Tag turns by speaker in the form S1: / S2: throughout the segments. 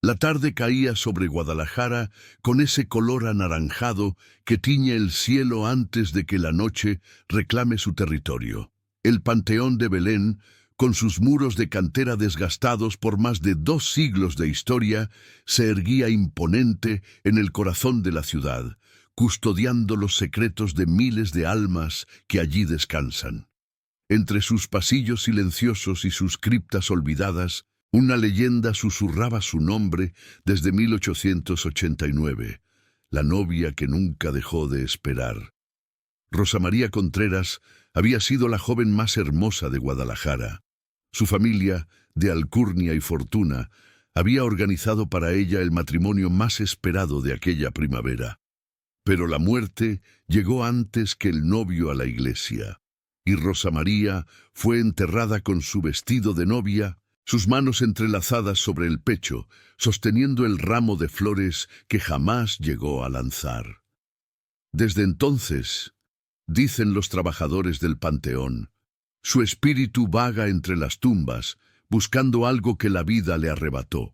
S1: La tarde caía sobre Guadalajara con ese color anaranjado que tiñe el cielo antes de que la noche reclame su territorio. El Panteón de Belén, con sus muros de cantera desgastados por más de 2 siglos de historia, se erguía imponente en el corazón de la ciudad, custodiando los secretos de miles de almas que allí descansan. Entre sus pasillos silenciosos y sus criptas olvidadas, una leyenda susurraba su nombre desde 1889, la novia que nunca dejó de esperar. Rosa María Contreras había sido la joven más hermosa de Guadalajara. Su familia, de alcurnia y fortuna, había organizado para ella el matrimonio más esperado de aquella primavera. Pero la muerte llegó antes que el novio a la iglesia, y Rosa María fue enterrada con su vestido de novia, sus manos entrelazadas sobre el pecho, sosteniendo el ramo de flores que jamás llegó a lanzar. Desde entonces, dicen los trabajadores del Panteón, su espíritu vaga entre las tumbas, buscando algo que la vida le arrebató.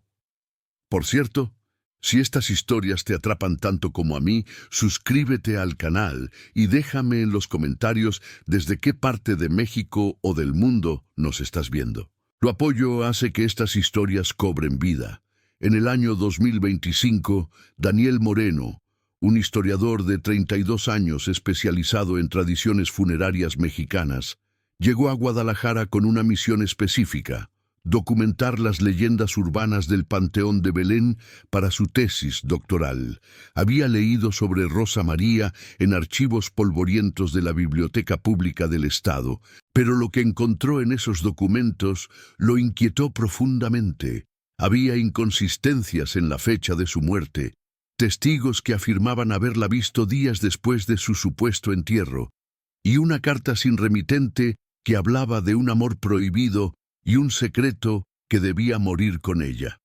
S1: Por cierto, si estas historias te atrapan tanto como a mí, suscríbete al canal y déjame en los comentarios desde qué parte de México o del mundo nos estás viendo. Tu apoyo hace que estas historias cobren vida. En el año 2025, Daniel Moreno, un historiador de 32 años especializado en tradiciones funerarias mexicanas, llegó a Guadalajara con una misión específica: documentar las leyendas urbanas del Panteón de Belén para su tesis doctoral. Había leído sobre Rosa María en archivos polvorientos de la Biblioteca Pública del Estado, pero lo que encontró en esos documentos lo inquietó profundamente. Había inconsistencias en la fecha de su muerte, testigos que afirmaban haberla visto días después de su supuesto entierro, y una carta sin remitente que hablaba de un amor prohibido y un secreto que debía morir con ella.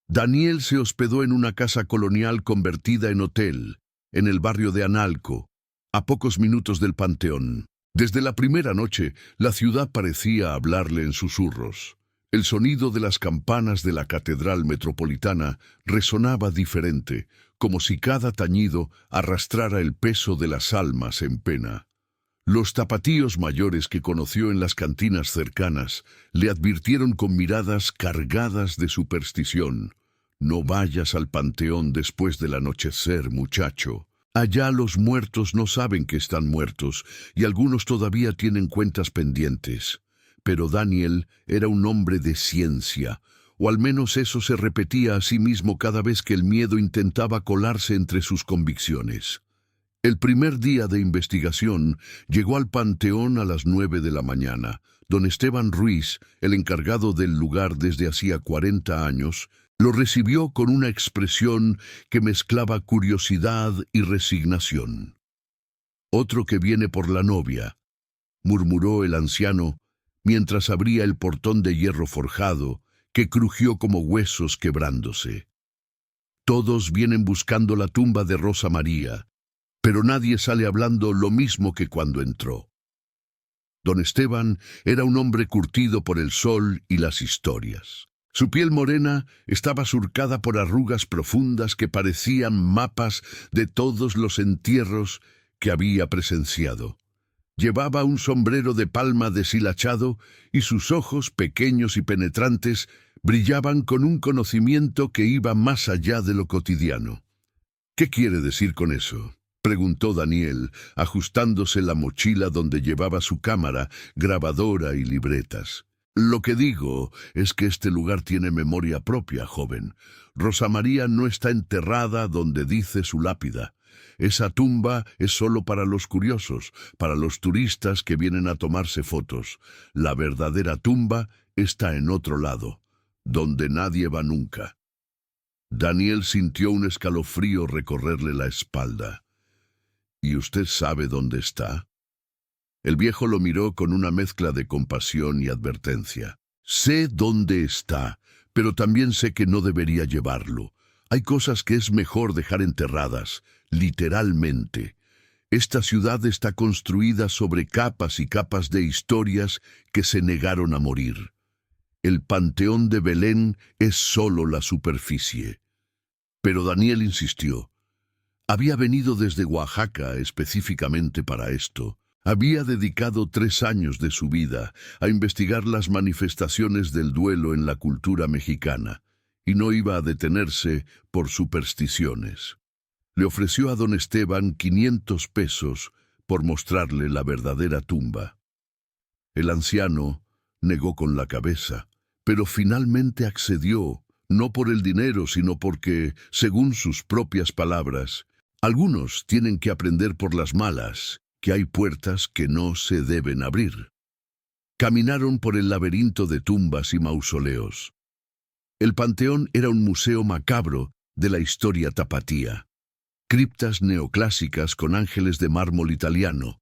S1: Daniel se hospedó en una casa colonial convertida en hotel, en el barrio de Analco, a pocos minutos del Panteón. Desde la primera noche, la ciudad parecía hablarle en susurros. El sonido de las campanas de la Catedral Metropolitana resonaba diferente, como si cada tañido arrastrara el peso de las almas en pena. Los tapatíos mayores que conoció en las cantinas cercanas le advirtieron con miradas cargadas de superstición: no vayas al Panteón después del anochecer, muchacho. Allá los muertos no saben que están muertos y algunos todavía tienen cuentas pendientes. Pero Daniel era un hombre de ciencia, o al menos eso se repetía a sí mismo cada vez que el miedo intentaba colarse entre sus convicciones. El primer día de investigación llegó al Panteón a las 9 de la mañana. Don Esteban Ruiz, el encargado del lugar desde hacía 40 años, lo recibió con una expresión que mezclaba curiosidad y resignación. «Otro que viene por la novia», murmuró el anciano, mientras abría el portón de hierro forjado, que crujió como huesos quebrándose. Todos vienen buscando la tumba de Rosa María, pero nadie sale hablando lo mismo que cuando entró. Don Esteban era un hombre curtido por el sol y las historias. Su piel morena estaba surcada por arrugas profundas que parecían mapas de todos los entierros que había presenciado. Llevaba un sombrero de palma deshilachado y sus ojos, pequeños y penetrantes, brillaban con un conocimiento que iba más allá de lo cotidiano. «¿Qué quiere decir con eso?», preguntó Daniel, ajustándose la mochila donde llevaba su cámara, grabadora y libretas. «Lo que digo es que este lugar tiene memoria propia, joven. Rosa María no está enterrada donde dice su lápida. Esa tumba es solo para los curiosos, para los turistas que vienen a tomarse fotos. La verdadera tumba está en otro lado, donde nadie va nunca». Daniel sintió un escalofrío recorrerle la espalda. «¿Y usted sabe dónde está?». El viejo lo miró con una mezcla de compasión y advertencia. «Sé dónde está, pero también sé que no debería llevarlo. Hay cosas que es mejor dejar enterradas, literalmente. Esta ciudad está construida sobre capas y capas de historias que se negaron a morir. El Panteón de Belén es solo la superficie. Pero Daniel insistió. Había venido desde Oaxaca específicamente para esto. Había dedicado 3 años de su vida a investigar las manifestaciones del duelo en la cultura mexicana, y no iba a detenerse por supersticiones. Le ofreció a don Esteban 500 pesos por mostrarle la verdadera tumba. El anciano negó con la cabeza, pero finalmente accedió, no por el dinero, sino porque, según sus propias palabras, algunos tienen que aprender por las malas que hay puertas que no se deben abrir. Caminaron por el laberinto de tumbas y mausoleos. El panteón era un museo macabro de la historia tapatía. Criptas neoclásicas con ángeles de mármol italiano,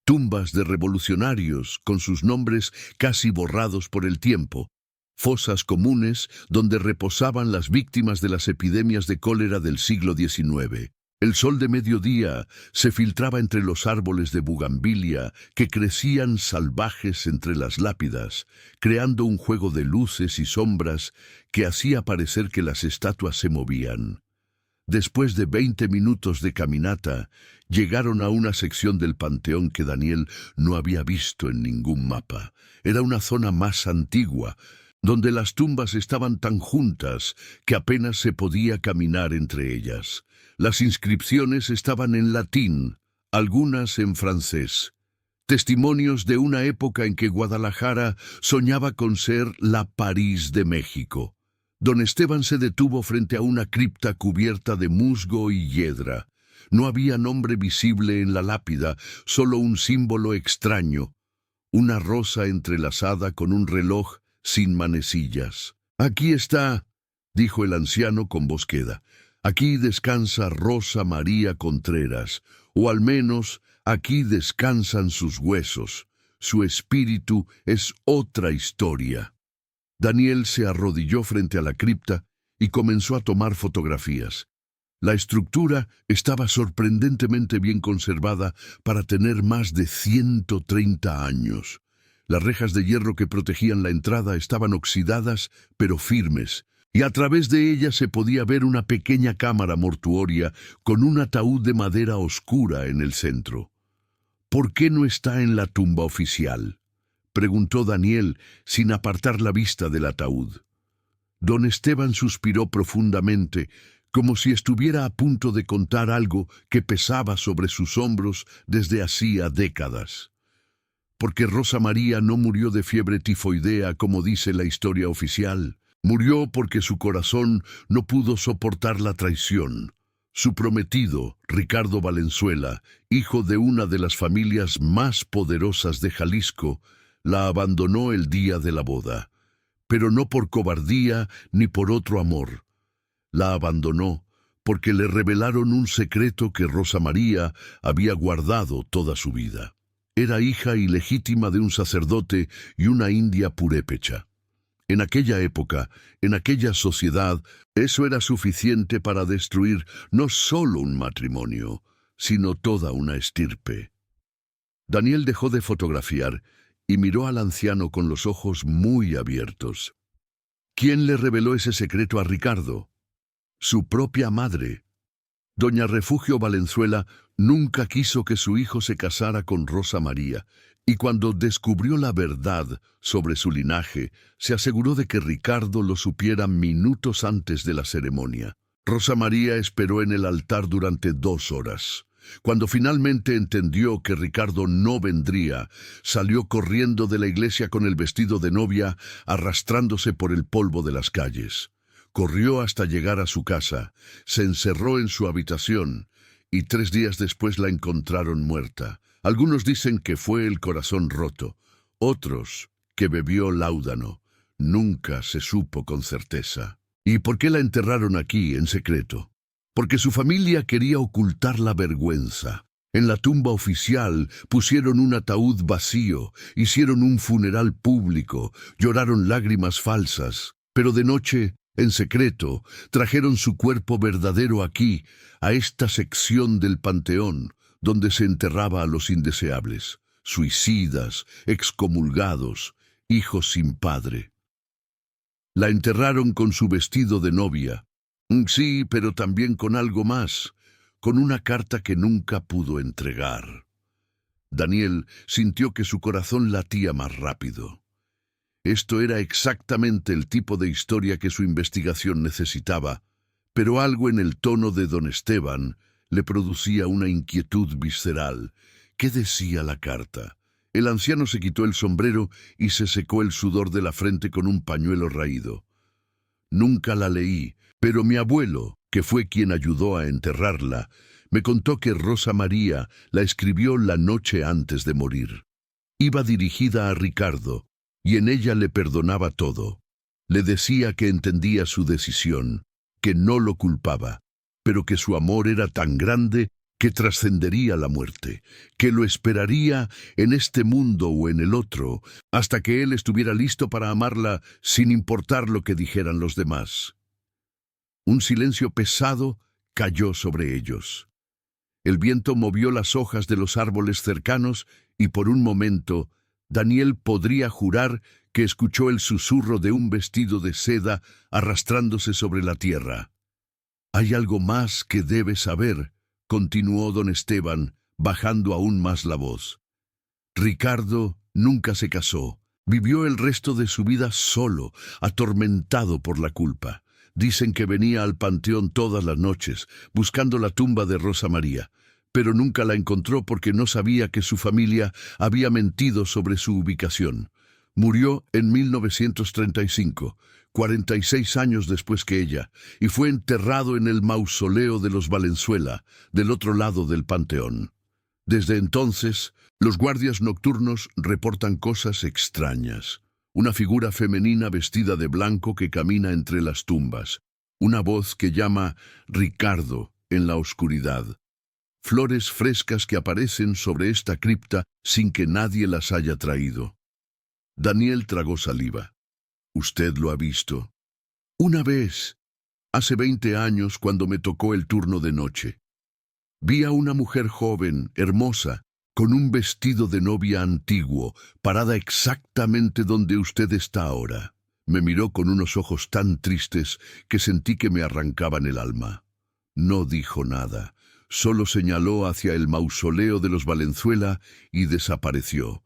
S1: tumbas de revolucionarios con sus nombres casi borrados por el tiempo, fosas comunes donde reposaban las víctimas de las epidemias de cólera del siglo XIX. El sol de mediodía se filtraba entre los árboles de bugambilia que crecían salvajes entre las lápidas, creando un juego de luces y sombras que hacía parecer que las estatuas se movían. Después de 20 minutos de caminata, llegaron a una sección del panteón que Daniel no había visto en ningún mapa. Era una zona más antigua, donde las tumbas estaban tan juntas que apenas se podía caminar entre ellas. Las inscripciones estaban en latín, algunas en francés. Testimonios de una época en que Guadalajara soñaba con ser la París de México. Don Esteban se detuvo frente a una cripta cubierta de musgo y hiedra. No había nombre visible en la lápida, solo un símbolo extraño, una rosa entrelazada con un reloj sin manecillas. «Aquí está», dijo el anciano con voz queda. «Aquí descansa Rosa María Contreras, o al menos aquí descansan sus huesos. Su espíritu es otra historia». Daniel se arrodilló frente a la cripta y comenzó a tomar fotografías. La estructura estaba sorprendentemente bien conservada para tener más de 130 años. Las rejas de hierro que protegían la entrada estaban oxidadas, pero firmes, y a través de ellas se podía ver una pequeña cámara mortuoria con un ataúd de madera oscura en el centro. «¿Por qué no está en la tumba oficial?», preguntó Daniel sin apartar la vista del ataúd. Don Esteban suspiró profundamente, como si estuviera a punto de contar algo que pesaba sobre sus hombros desde hacía décadas. «Porque Rosa María no murió de fiebre tifoidea, como dice la historia oficial. Murió porque su corazón no pudo soportar la traición. Su prometido, Ricardo Valenzuela, hijo de una de las familias más poderosas de Jalisco, la abandonó el día de la boda. Pero no por cobardía ni por otro amor. La abandonó porque le revelaron un secreto que Rosa María había guardado toda su vida. Era hija ilegítima de un sacerdote y una india purépecha. En aquella época, en aquella sociedad, eso era suficiente para destruir no solo un matrimonio, sino toda una estirpe». Daniel dejó de fotografiar y miró al anciano con los ojos muy abiertos. «¿Quién le reveló ese secreto a Ricardo?». «Su propia madre. Doña Refugio Valenzuela nunca quiso que su hijo se casara con Rosa María, y cuando descubrió la verdad sobre su linaje, se aseguró de que Ricardo lo supiera minutos antes de la ceremonia. Rosa María esperó en el altar durante 2 horas. Cuando finalmente entendió que Ricardo no vendría, salió corriendo de la iglesia con el vestido de novia, arrastrándose por el polvo de las calles. Corrió hasta llegar a su casa, se encerró en su habitación, y 3 días después la encontraron muerta. Algunos dicen que fue el corazón roto, otros que bebió láudano. Nunca se supo con certeza. ¿Y por qué la enterraron aquí en secreto? Porque su familia quería ocultar la vergüenza. En la tumba oficial pusieron un ataúd vacío, hicieron un funeral público, lloraron lágrimas falsas, pero de noche, en secreto, trajeron su cuerpo verdadero aquí, a esta sección del panteón, donde se enterraba a los indeseables, suicidas, excomulgados, hijos sin padre. La enterraron con su vestido de novia. Sí, pero también con algo más, con una carta que nunca pudo entregar. Daniel sintió que su corazón latía más rápido. Esto era exactamente el tipo de historia que su investigación necesitaba, pero algo en el tono de don Esteban le producía una inquietud visceral. ¿Qué decía la carta? El anciano se quitó el sombrero y se secó el sudor de la frente con un pañuelo raído. Nunca la leí, pero mi abuelo, que fue quien ayudó a enterrarla, me contó que Rosa María la escribió la noche antes de morir. Iba dirigida a Ricardo, y en ella le perdonaba todo. Le decía que entendía su decisión, que no lo culpaba, pero que su amor era tan grande que trascendería la muerte, que lo esperaría en este mundo o en el otro, hasta que él estuviera listo para amarla sin importar lo que dijeran los demás. Un silencio pesado cayó sobre ellos. El viento movió las hojas de los árboles cercanos y por un momento Daniel podría jurar que escuchó el susurro de un vestido de seda arrastrándose sobre la tierra. «Hay algo más que debes saber», continuó don Esteban, bajando aún más la voz. «Ricardo nunca se casó. Vivió el resto de su vida solo, atormentado por la culpa. Dicen que venía al panteón todas las noches, buscando la tumba de Rosa María, pero nunca la encontró porque no sabía que su familia había mentido sobre su ubicación. Murió en 1935, 46 años después que ella, y fue enterrado en el mausoleo de los Valenzuela, del otro lado del panteón. Desde entonces, los guardias nocturnos reportan cosas extrañas. Una figura femenina vestida de blanco que camina entre las tumbas. Una voz que llama Ricardo en la oscuridad. Flores frescas que aparecen sobre esta cripta sin que nadie las haya traído. Daniel tragó saliva. «¿Usted lo ha visto?» «Una vez, hace 20 años, cuando me tocó el turno de noche. Vi a una mujer joven, hermosa, con un vestido de novia antiguo, parada exactamente donde usted está ahora». Me miró con unos ojos tan tristes que sentí que me arrancaban el alma. No dijo nada, solo señaló hacia el mausoleo de los Valenzuela y desapareció.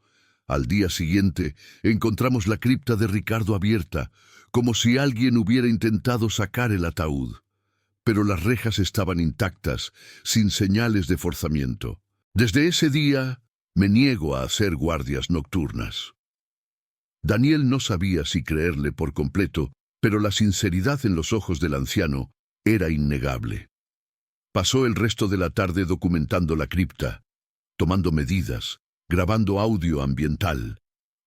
S1: Al día siguiente encontramos la cripta de Ricardo abierta, como si alguien hubiera intentado sacar el ataúd. Pero las rejas estaban intactas, sin señales de forzamiento. Desde ese día me niego a hacer guardias nocturnas. Daniel no sabía si creerle por completo, pero la sinceridad en los ojos del anciano era innegable. Pasó el resto de la tarde documentando la cripta, tomando medidas, grabando audio ambiental,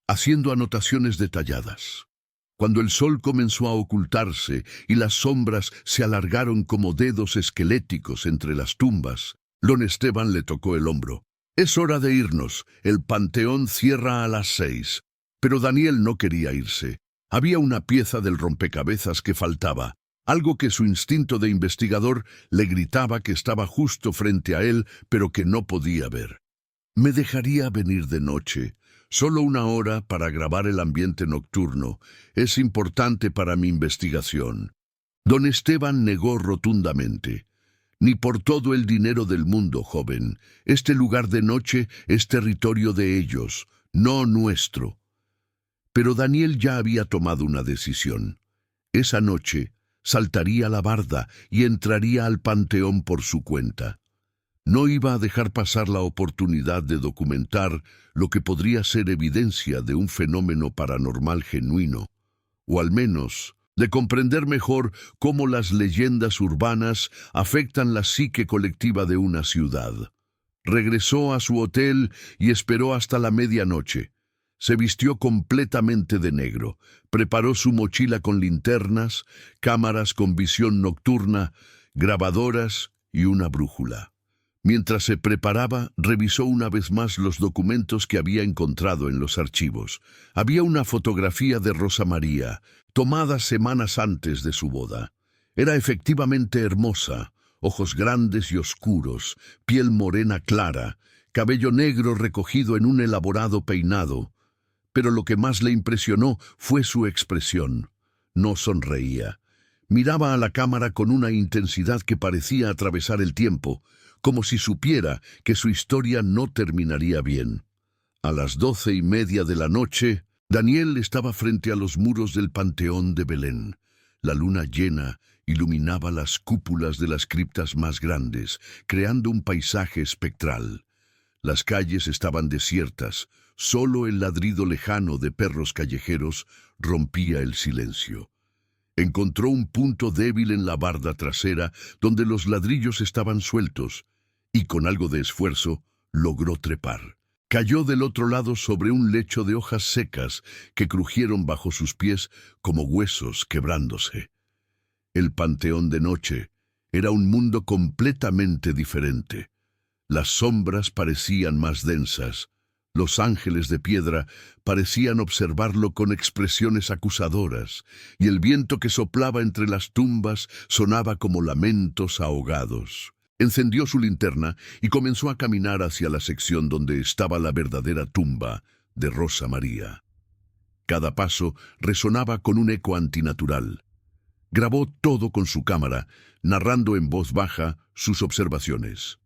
S1: haciendo anotaciones detalladas. Cuando el sol comenzó a ocultarse y las sombras se alargaron como dedos esqueléticos entre las tumbas, don Esteban le tocó el hombro. «Es hora de irnos, el panteón cierra a las 6». Pero Daniel no quería irse. Había una pieza del rompecabezas que faltaba, algo que su instinto de investigador le gritaba que estaba justo frente a él, pero que no podía ver. «Me dejaría venir de noche, solo 1 hora para grabar el ambiente nocturno. Es importante para mi investigación». Don Esteban negó rotundamente. «Ni por todo el dinero del mundo, joven. Este lugar de noche es territorio de ellos, no nuestro». Pero Daniel ya había tomado una decisión. Esa noche saltaría la barda y entraría al panteón por su cuenta. No iba a dejar pasar la oportunidad de documentar lo que podría ser evidencia de un fenómeno paranormal genuino, o al menos de comprender mejor cómo las leyendas urbanas afectan la psique colectiva de una ciudad. Regresó a su hotel y esperó hasta la medianoche. Se vistió completamente de negro, preparó su mochila con linternas, cámaras con visión nocturna, grabadoras y una brújula. Mientras se preparaba, revisó una vez más los documentos que había encontrado en los archivos. Había una fotografía de Rosa María, tomada semanas antes de su boda. Era efectivamente hermosa, ojos grandes y oscuros, piel morena clara, cabello negro recogido en un elaborado peinado. Pero lo que más le impresionó fue su expresión. No sonreía. Miraba a la cámara con una intensidad que parecía atravesar el tiempo, como si supiera que su historia no terminaría bien. A las 12:30 de la noche, Daniel estaba frente a los muros del Panteón de Belén. La luna llena iluminaba las cúpulas de las criptas más grandes, creando un paisaje espectral. Las calles estaban desiertas, solo el ladrido lejano de perros callejeros rompía el silencio. Encontró un punto débil en la barda trasera donde los ladrillos estaban sueltos y con algo de esfuerzo logró trepar. Cayó del otro lado sobre un lecho de hojas secas que crujieron bajo sus pies como huesos quebrándose. El panteón de noche era un mundo completamente diferente. Las sombras parecían más densas. Los ángeles de piedra parecían observarlo con expresiones acusadoras, y el viento que soplaba entre las tumbas sonaba como lamentos ahogados. Encendió su linterna y comenzó a caminar hacia la sección donde estaba la verdadera tumba de Rosa María. Cada paso resonaba con un eco antinatural. Grabó todo con su cámara, narrando en voz baja sus observaciones.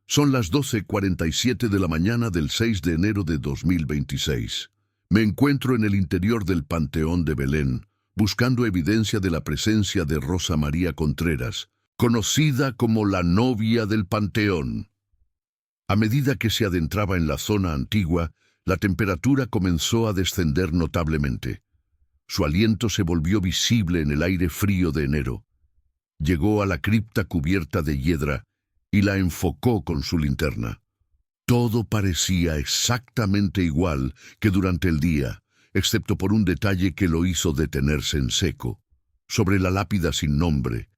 S1: Son las 12:47 de la mañana del 6 de enero de 2026. Me encuentro en el interior del Panteón de Belén, buscando evidencia de la presencia de Rosa María Contreras, conocida como la novia del Panteón. A medida que se adentraba en la zona antigua, la temperatura comenzó a descender notablemente. Su aliento se volvió visible en el aire frío de enero. Llegó a la cripta cubierta de hiedra y la enfocó con su linterna. Todo parecía exactamente igual que durante el día, excepto por un detalle que lo hizo detenerse en seco. Sobre la lápida sin nombre,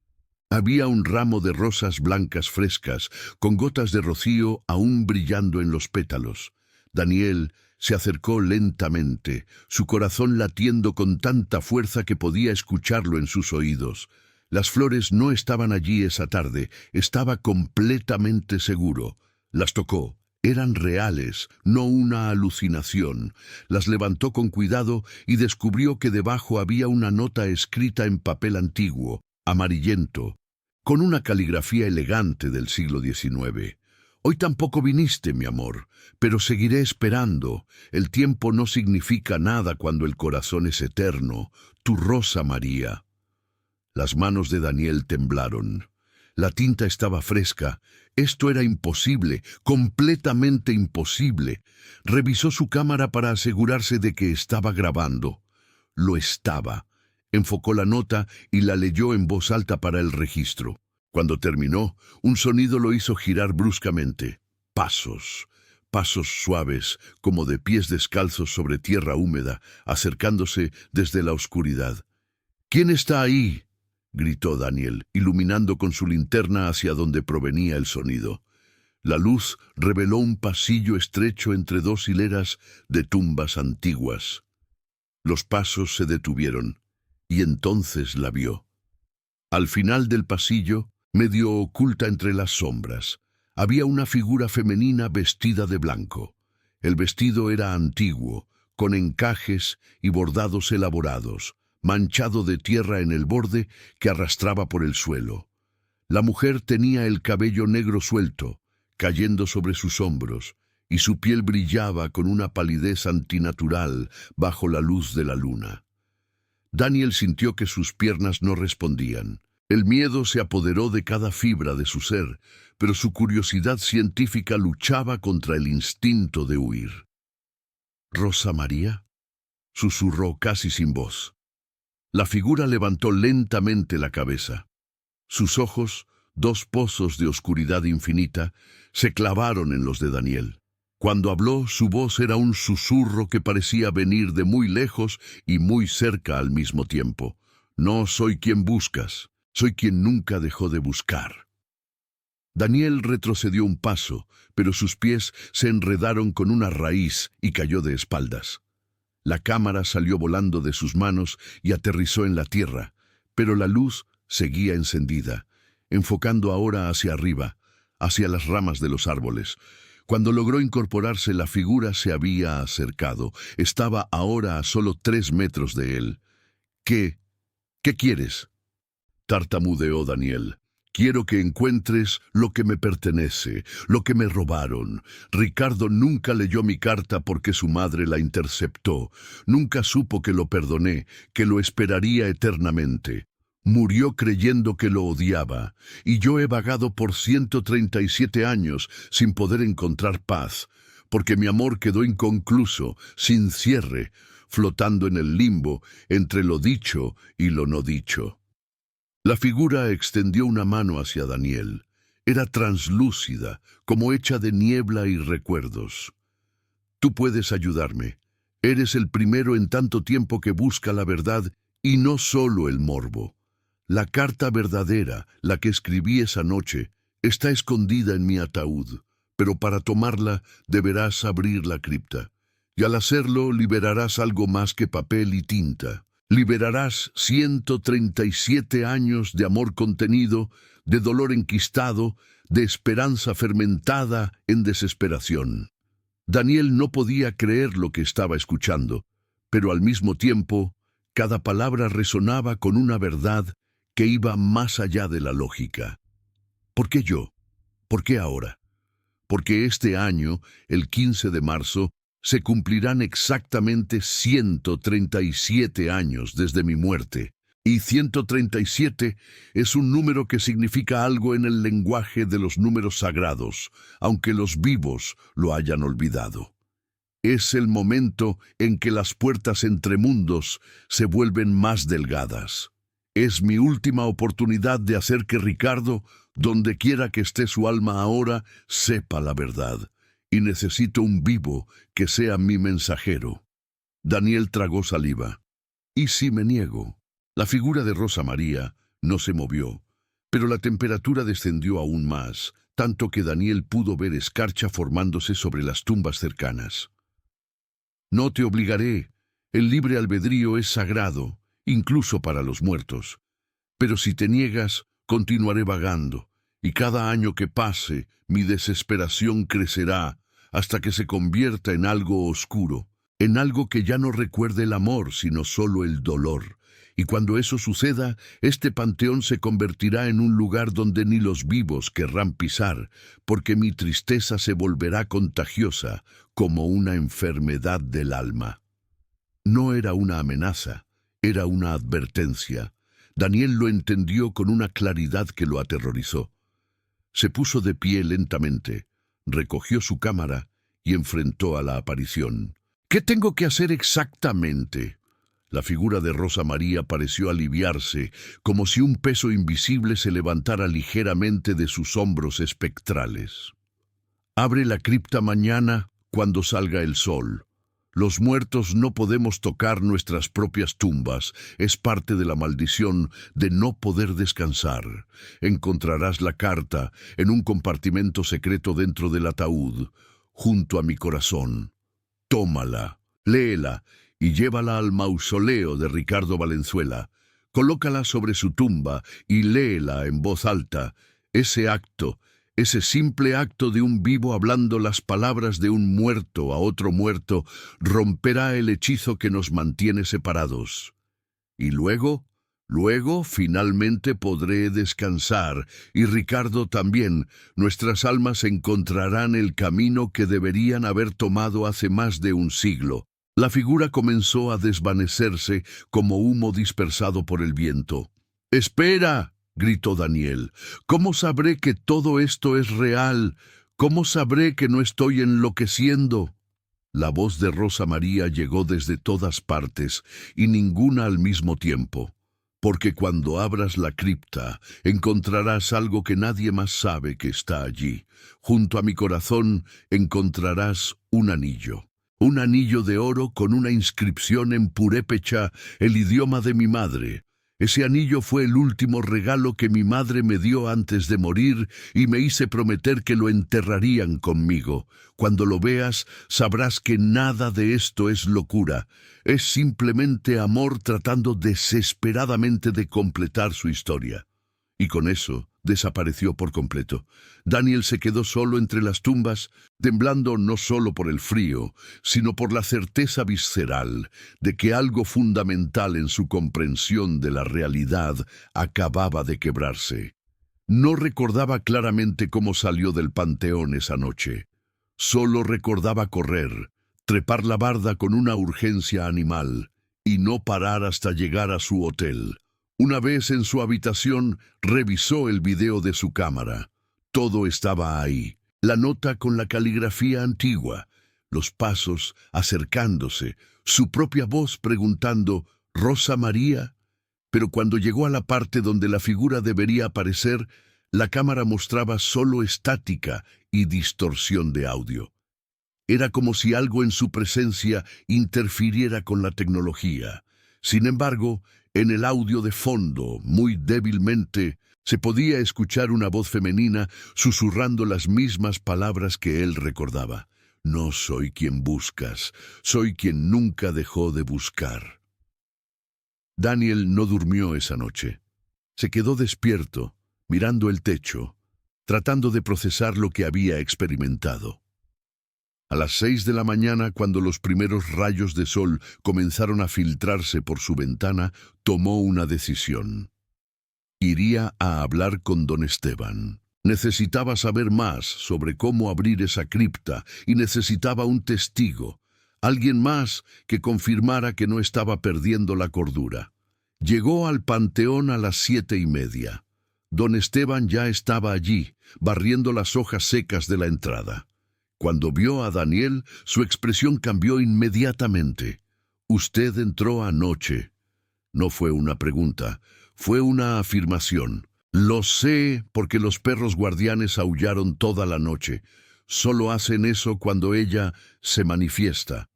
S1: había un ramo de rosas blancas frescas, con gotas de rocío aún brillando en los pétalos. Daniel se acercó lentamente, su corazón latiendo con tanta fuerza que podía escucharlo en sus oídos. Las flores no estaban allí esa tarde, estaba completamente seguro. Las tocó, eran reales, no una alucinación. Las levantó con cuidado y descubrió que debajo había una nota escrita en papel antiguo, amarillento, con una caligrafía elegante del siglo XIX. Hoy tampoco viniste, mi amor, pero seguiré esperando. El tiempo no significa nada cuando el corazón es eterno. Tu Rosa María. Las manos de Daniel temblaron. La tinta estaba fresca. Esto era imposible, completamente imposible. Revisó su cámara para asegurarse de que estaba grabando. Lo estaba. Enfocó la nota y la leyó en voz alta para el registro. Cuando terminó, un sonido lo hizo girar bruscamente. Pasos. Pasos suaves, como de pies descalzos sobre tierra húmeda, acercándose desde la oscuridad. ¿Quién está ahí?, gritó Daniel, iluminando con su linterna hacia donde provenía el sonido. La luz reveló un pasillo estrecho entre dos hileras de tumbas antiguas. Los pasos se detuvieron, y entonces la vio. Al final del pasillo, medio oculta entre las sombras, había una figura femenina vestida de blanco. El vestido era antiguo, con encajes y bordados elaborados, manchado de tierra en el borde que arrastraba por el suelo. La mujer tenía el cabello negro suelto, cayendo sobre sus hombros, y su piel brillaba con una palidez antinatural bajo la luz de la luna. Daniel sintió que sus piernas no respondían. El miedo se apoderó de cada fibra de su ser, pero su curiosidad científica luchaba contra el instinto de huir. «¿Rosa María?», susurró casi sin voz. La figura levantó lentamente la cabeza. Sus ojos, dos pozos de oscuridad infinita, se clavaron en los de Daniel. Cuando habló, su voz era un susurro que parecía venir de muy lejos y muy cerca al mismo tiempo. «No soy quien buscas, soy quien nunca dejó de buscar». Daniel retrocedió un paso, pero sus pies se enredaron con una raíz y cayó de espaldas. La cámara salió volando de sus manos y aterrizó en la tierra, pero la luz seguía encendida, enfocando ahora hacia arriba, hacia las ramas de los árboles. Cuando logró incorporarse, la figura se había acercado. Estaba ahora a solo 3 metros de él. ¿Qué? ¿Qué quieres? Tartamudeó Daniel. Quiero que encuentres lo que me pertenece, lo que me robaron. Ricardo nunca leyó mi carta porque su madre la interceptó. Nunca supo que lo perdoné, que lo esperaría eternamente. Murió creyendo que lo odiaba, y yo he vagado por 137 años sin poder encontrar paz, porque mi amor quedó inconcluso, sin cierre, flotando en el limbo entre lo dicho y lo no dicho. La figura extendió una mano hacia Daniel. Era translúcida, como hecha de niebla y recuerdos. Tú puedes ayudarme. Eres el primero en tanto tiempo que busca la verdad y no solo el morbo. La carta verdadera, la que escribí esa noche, está escondida en mi ataúd, pero para tomarla deberás abrir la cripta. Y al hacerlo liberarás algo más que papel y tinta. Liberarás 137 años de amor contenido, de dolor enquistado, de esperanza fermentada en desesperación. Daniel no podía creer lo que estaba escuchando, pero al mismo tiempo, cada palabra resonaba con una verdad que iba más allá de la lógica. ¿Por qué yo? ¿Por qué ahora? Porque este año, el 15 de marzo, se cumplirán exactamente 137 años desde mi muerte, y 137 es un número que significa algo en el lenguaje de los números sagrados, aunque los vivos lo hayan olvidado. Es el momento en que las puertas entre mundos se vuelven más delgadas. Es mi última oportunidad de hacer que Ricardo, donde quiera que esté su alma ahora, sepa la verdad. Y necesito un vivo que sea mi mensajero. Daniel tragó saliva. ¿Y si me niego? La figura de Rosa María no se movió, pero la temperatura descendió aún más, tanto que Daniel pudo ver escarcha formándose sobre las tumbas cercanas. No te obligaré. El libre albedrío es sagrado, incluso para los muertos. Pero si te niegas, continuaré vagando, y cada año que pase, mi desesperación crecerá, hasta que se convierta en algo oscuro, en algo que ya no recuerde el amor, sino solo el dolor. Y cuando eso suceda, este panteón se convertirá en un lugar donde ni los vivos querrán pisar, porque mi tristeza se volverá contagiosa, como una enfermedad del alma. No era una amenaza, era una advertencia. Daniel lo entendió con una claridad que lo aterrorizó. Se puso de pie lentamente, recogió su cámara y enfrentó a la aparición. ¿Qué tengo que hacer exactamente? La figura de Rosa María pareció aliviarse, como si un peso invisible se levantara ligeramente de sus hombros espectrales. Abre la cripta mañana cuando salga el sol. Los muertos no podemos tocar nuestras propias tumbas. Es parte de la maldición de no poder descansar. Encontrarás la carta en un compartimento secreto dentro del ataúd, junto a mi corazón. Tómala, léela y llévala al mausoleo de Ricardo Valenzuela. Colócala sobre su tumba y léela en voz alta. Ese simple acto de un vivo hablando las palabras de un muerto a otro muerto, romperá el hechizo que nos mantiene separados. Y luego, finalmente podré descansar, y Ricardo también. Nuestras almas encontrarán el camino que deberían haber tomado hace más de un siglo. La figura comenzó a desvanecerse como humo dispersado por el viento. ¡Espera!, gritó Daniel. ¿Cómo sabré que todo esto es real? ¿Cómo sabré que no estoy enloqueciendo? La voz de Rosa María llegó desde todas partes, y ninguna al mismo tiempo. Porque cuando abras la cripta, encontrarás algo que nadie más sabe que está allí. Junto a mi corazón encontrarás un anillo. Un anillo de oro con una inscripción en purépecha, el idioma de mi madre. Ese anillo fue el último regalo que mi madre me dio antes de morir y me hice prometer que lo enterrarían conmigo. Cuando lo veas, sabrás que nada de esto es locura. Es simplemente amor tratando desesperadamente de completar su historia. y con eso desapareció por completo. Daniel se quedó solo entre las tumbas, temblando no solo por el frío, sino por la certeza visceral de que algo fundamental en su comprensión de la realidad acababa de quebrarse. No recordaba claramente cómo salió del panteón esa noche. Solo recordaba correr, trepar la barda con una urgencia animal y no parar hasta llegar a su hotel. Una vez en su habitación, revisó el video de su cámara. Todo estaba ahí. La nota con la caligrafía antigua, los pasos acercándose, su propia voz preguntando «¿Rosa María?». Pero cuando llegó a la parte donde la figura debería aparecer, la cámara mostraba solo estática y distorsión de audio. Era como si algo en su presencia interfiriera con la tecnología. Sin embargo, en el audio de fondo, muy débilmente, se podía escuchar una voz femenina susurrando las mismas palabras que él recordaba. «No soy quien buscas, soy quien nunca dejó de buscar». Daniel no durmió esa noche. Se quedó despierto, mirando el techo, tratando de procesar lo que había experimentado. A las 6 de la mañana, cuando los primeros rayos de sol comenzaron a filtrarse por su ventana, tomó una decisión. Iría a hablar con don Esteban. Necesitaba saber más sobre cómo abrir esa cripta y necesitaba un testigo, alguien más que confirmara que no estaba perdiendo la cordura. Llegó al panteón a las 7:30. Don Esteban ya estaba allí, barriendo las hojas secas de la entrada. Cuando vio a Daniel, su expresión cambió inmediatamente. «Usted entró anoche». No fue una pregunta, fue una afirmación. «Lo sé porque los perros guardianes aullaron toda la noche. Solo hacen eso cuando ella se manifiesta».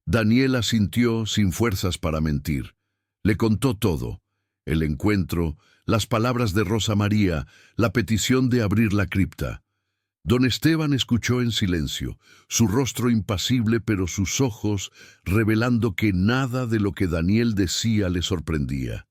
S1: Daniel asintió sin fuerzas para mentir. Le contó todo: el encuentro, las palabras de Rosa María, la petición de abrir la cripta. Don Esteban escuchó en silencio, su rostro impasible pero sus ojos revelando que nada de lo que Daniel decía le sorprendía.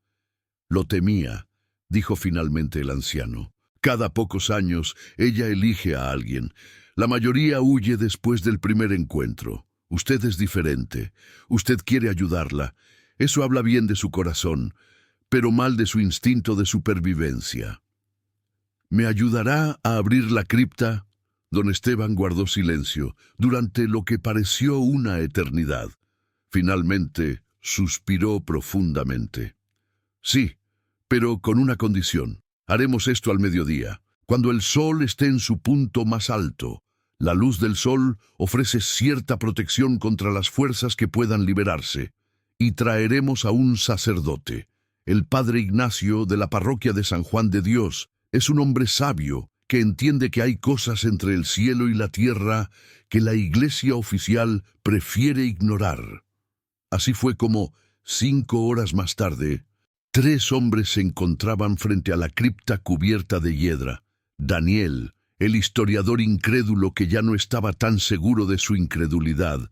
S1: «Lo temía», dijo finalmente el anciano. «Cada pocos años ella elige a alguien. La mayoría huye después del primer encuentro. Usted es diferente. Usted quiere ayudarla. Eso habla bien de su corazón, pero mal de su instinto de supervivencia». «¿Me ayudará a abrir la cripta?». Don Esteban guardó silencio durante lo que pareció una eternidad. Finalmente suspiró profundamente. «Sí, pero con una condición. Haremos esto al mediodía, cuando el sol esté en su punto más alto. La luz del sol ofrece cierta protección contra las fuerzas que puedan liberarse. Y traeremos a un sacerdote. El padre Ignacio de la parroquia de San Juan de Dios es un hombre sabio que entiende que hay cosas entre el cielo y la tierra que la iglesia oficial prefiere ignorar». Así fue como, 5 horas más tarde, 3 hombres se encontraban frente a la cripta cubierta de hiedra. Daniel, el historiador incrédulo que ya no estaba tan seguro de su incredulidad.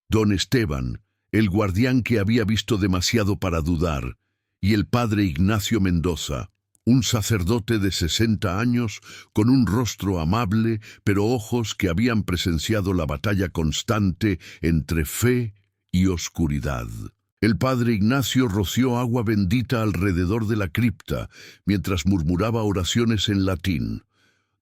S1: Don Esteban, el guardián que había visto demasiado para dudar, y el padre Ignacio Mendoza, un sacerdote de 60 años, con un rostro amable, pero ojos que habían presenciado la batalla constante entre fe y oscuridad. El padre Ignacio roció agua bendita alrededor de la cripta, mientras murmuraba oraciones en latín.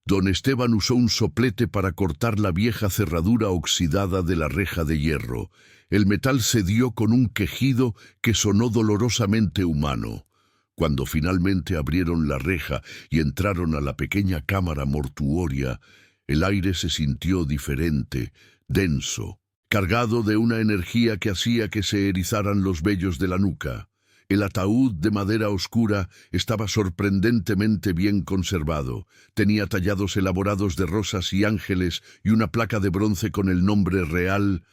S1: Don Esteban usó un soplete para cortar la vieja cerradura oxidada de la reja de hierro. El metal cedió con un quejido que sonó dolorosamente humano. Cuando finalmente abrieron la reja y entraron a la pequeña cámara mortuoria, el aire se sintió diferente, denso, cargado de una energía que hacía que se erizaran los vellos de la nuca. El ataúd de madera oscura estaba sorprendentemente bien conservado. Tenía tallados elaborados de rosas y ángeles y una placa de bronce con el nombre real: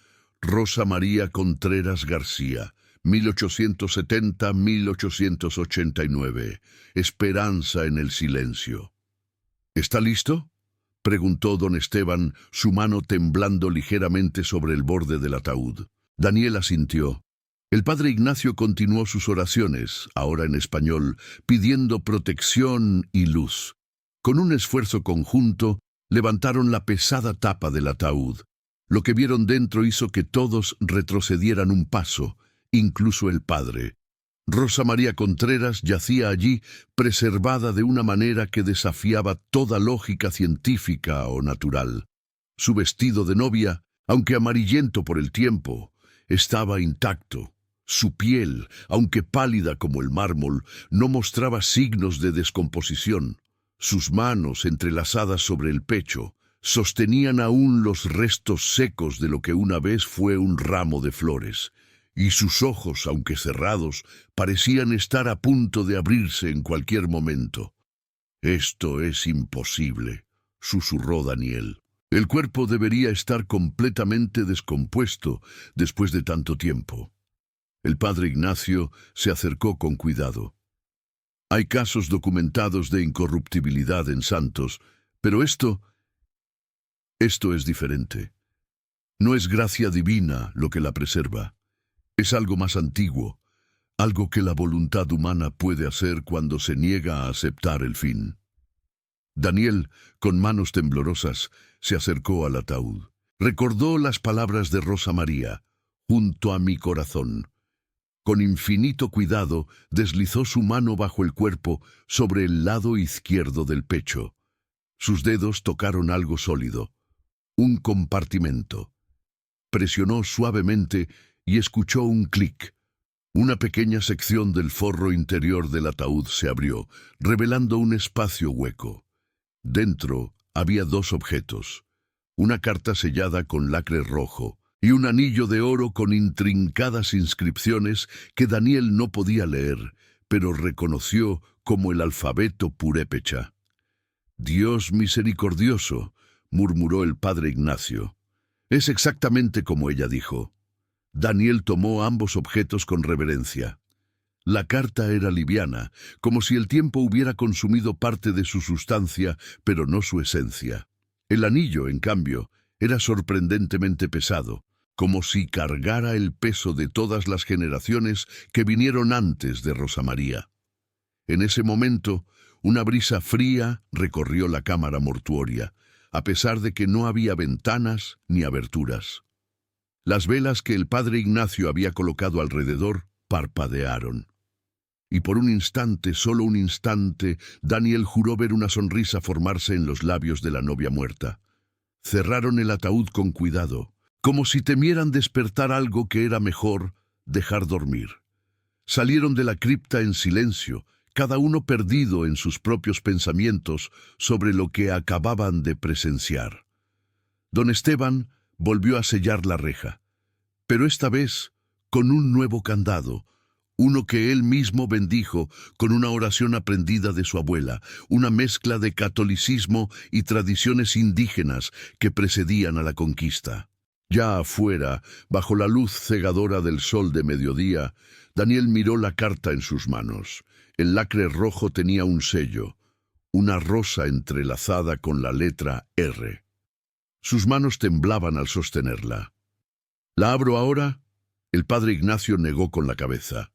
S1: Rosa María Contreras García, 1870-1889. Esperanza en el silencio. «¿Está listo?», preguntó don Esteban, su mano temblando ligeramente sobre el borde del ataúd. Daniel asintió. El padre Ignacio continuó sus oraciones, ahora en español, pidiendo protección y luz. Con un esfuerzo conjunto, levantaron la pesada tapa del ataúd. Lo que vieron dentro hizo que todos retrocedieran un paso, incluso el padre. Rosa María Contreras yacía allí, preservada de una manera que desafiaba toda lógica científica o natural. Su vestido de novia, aunque amarillento por el tiempo, estaba intacto. Su piel, aunque pálida como el mármol, no mostraba signos de descomposición. Sus manos, entrelazadas sobre el pecho, sostenían aún los restos secos de lo que una vez fue un ramo de flores, y sus ojos, aunque cerrados, parecían estar a punto de abrirse en cualquier momento. «Esto es imposible», susurró Daniel. «El cuerpo debería estar completamente descompuesto después de tanto tiempo». El padre Ignacio se acercó con cuidado. Hay casos documentados de incorruptibilidad en santos, pero esto es diferente. No es gracia divina lo que la preserva. Es algo más antiguo, algo que la voluntad humana puede hacer cuando se niega a aceptar el fin. Daniel, con manos temblorosas, se acercó al ataúd. Recordó las palabras de Rosa María, «junto a mi corazón». Con infinito cuidado, deslizó su mano bajo el cuerpo sobre el lado izquierdo del pecho. Sus dedos tocaron algo sólido, un compartimento. Presionó suavemente y escuchó un clic. Una pequeña sección del forro interior del ataúd se abrió, revelando un espacio hueco. Dentro había dos objetos: una carta sellada con lacre rojo y un anillo de oro con intrincadas inscripciones que Daniel no podía leer, pero reconoció como el alfabeto purépecha. «Dios misericordioso», murmuró el padre Ignacio. «Es exactamente como ella dijo». Daniel tomó ambos objetos con reverencia. La carta era liviana, como si el tiempo hubiera consumido parte de su sustancia, pero no su esencia. El anillo, en cambio, era sorprendentemente pesado, como si cargara el peso de todas las generaciones que vinieron antes de Rosa María. En ese momento, una brisa fría recorrió la cámara mortuoria, a pesar de que no había ventanas ni aberturas. Las velas que el padre Ignacio había colocado alrededor parpadearon. Y por un instante, solo un instante, Daniel juró ver una sonrisa formarse en los labios de la novia muerta. Cerraron el ataúd con cuidado, como si temieran despertar algo que era mejor dejar dormir. Salieron de la cripta en silencio, cada uno perdido en sus propios pensamientos sobre lo que acababan de presenciar. Don Esteban volvió a sellar la reja, pero esta vez con un nuevo candado, uno que él mismo bendijo con una oración aprendida de su abuela, una mezcla de catolicismo y tradiciones indígenas que precedían a la conquista. Ya afuera, bajo la luz cegadora del sol de mediodía, Daniel miró la carta en sus manos. El lacre rojo tenía un sello, una rosa entrelazada con la letra R. Sus manos temblaban al sostenerla. «¿La abro ahora?». El padre Ignacio negó con la cabeza.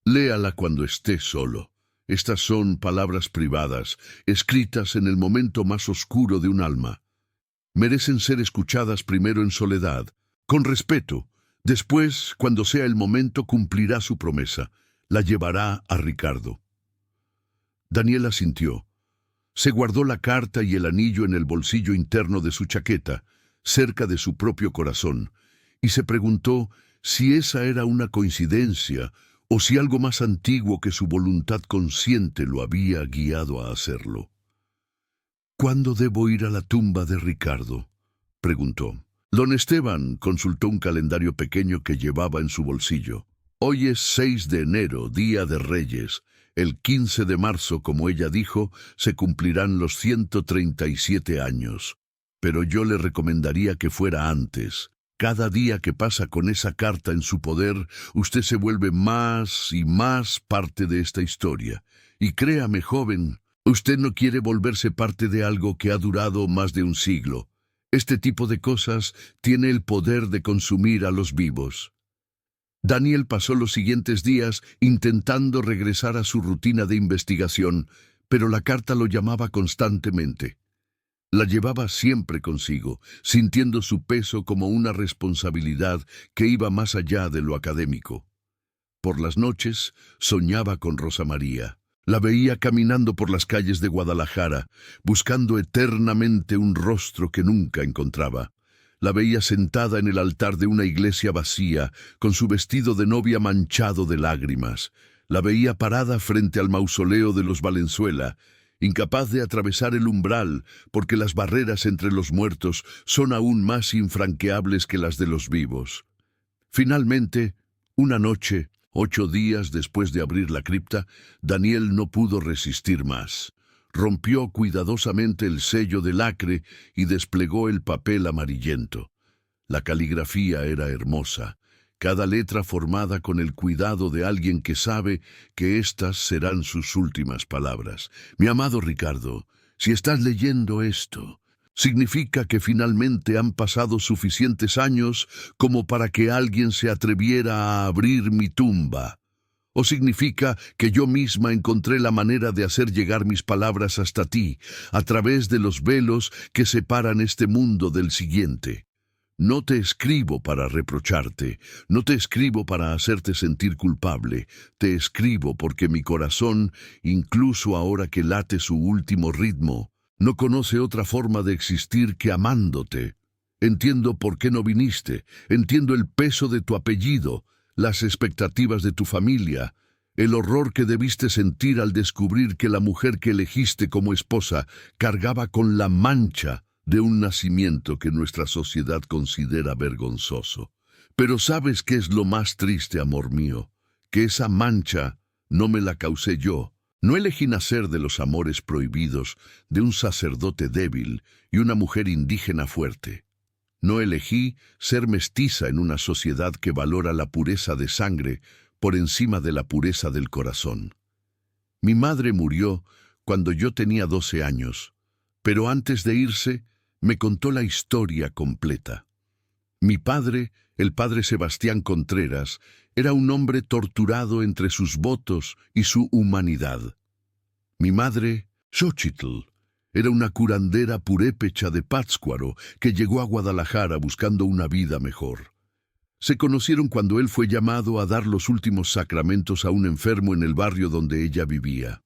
S1: «Léala cuando esté solo. Estas son palabras privadas, escritas en el momento más oscuro de un alma. Merecen ser escuchadas primero en soledad, con respeto. Después, cuando sea el momento, cumplirá su promesa. La llevará a Ricardo». Daniel asintió. Se guardó la carta y el anillo en el bolsillo interno de su chaqueta, cerca de su propio corazón, y se preguntó si esa era una coincidencia o si algo más antiguo que su voluntad consciente lo había guiado a hacerlo. «¿Cuándo debo ir a la tumba de Ricardo?», preguntó. Don Esteban consultó un calendario pequeño que llevaba en su bolsillo. «Hoy es 6 de enero, Día de Reyes. El 15 de marzo, como ella dijo, se cumplirán los 137 años. Pero yo le recomendaría que fuera antes. Cada día que pasa con esa carta en su poder, usted se vuelve más y más parte de esta historia. Y créame, joven, usted no quiere volverse parte de algo que ha durado más de un siglo. Este tipo de cosas tiene el poder de consumir a los vivos». Daniel pasó los siguientes días intentando regresar a su rutina de investigación, pero la carta lo llamaba constantemente. La llevaba siempre consigo, sintiendo su peso como una responsabilidad que iba más allá de lo académico. Por las noches soñaba con Rosa María. La veía caminando por las calles de Guadalajara, buscando eternamente un rostro que nunca encontraba. La veía sentada en el altar de una iglesia vacía, con su vestido de novia manchado de lágrimas. La veía parada frente al mausoleo de los Valenzuela, incapaz de atravesar el umbral, porque las barreras entre los muertos son aún más infranqueables que las de los vivos. Finalmente, una noche, 8 días después de abrir la cripta, Daniel no pudo resistir más. Rompió cuidadosamente el sello de lacre y desplegó el papel amarillento. La caligrafía era hermosa, cada letra formada con el cuidado de alguien que sabe que estas serán sus últimas palabras. Mi amado Ricardo, si estás leyendo esto, significa que finalmente han pasado suficientes años como para que alguien se atreviera a abrir mi tumba. ¿O significa que yo misma encontré la manera de hacer llegar mis palabras hasta ti, a través de los velos que separan este mundo del siguiente? No te escribo para reprocharte, no te escribo para hacerte sentir culpable, te escribo porque mi corazón, incluso ahora que late su último ritmo, no conoce otra forma de existir que amándote. Entiendo por qué no viniste, entiendo el peso de tu apellido, las expectativas de tu familia, el horror que debiste sentir al descubrir que la mujer que elegiste como esposa cargaba con la mancha de un nacimiento que nuestra sociedad considera vergonzoso. Pero ¿sabes qué es lo más triste, amor mío? Que esa mancha no me la causé yo. No elegí nacer de los amores prohibidos de un sacerdote débil y una mujer indígena fuerte. No elegí ser mestiza en una sociedad que valora la pureza de sangre por encima de la pureza del corazón. Mi madre murió cuando yo tenía 12 años, pero antes de irse me contó la historia completa. Mi padre, el padre Sebastián Contreras, era un hombre torturado entre sus votos y su humanidad. Mi madre, Xochitl, era una curandera purépecha de Pátzcuaro que llegó a Guadalajara buscando una vida mejor. Se conocieron cuando él fue llamado a dar los últimos sacramentos a un enfermo en el barrio donde ella vivía.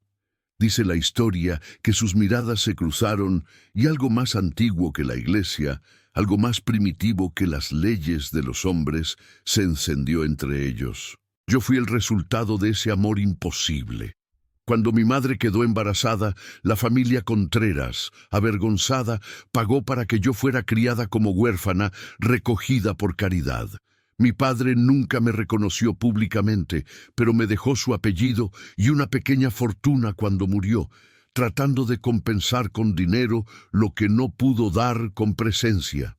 S1: Dice la historia que sus miradas se cruzaron y algo más antiguo que la iglesia, algo más primitivo que las leyes de los hombres, se encendió entre ellos. Yo fui el resultado de ese amor imposible. Cuando mi madre quedó embarazada, la familia Contreras, avergonzada, pagó para que yo fuera criada como huérfana, recogida por caridad. Mi padre nunca me reconoció públicamente, pero me dejó su apellido y una pequeña fortuna cuando murió, tratando de compensar con dinero lo que no pudo dar con presencia.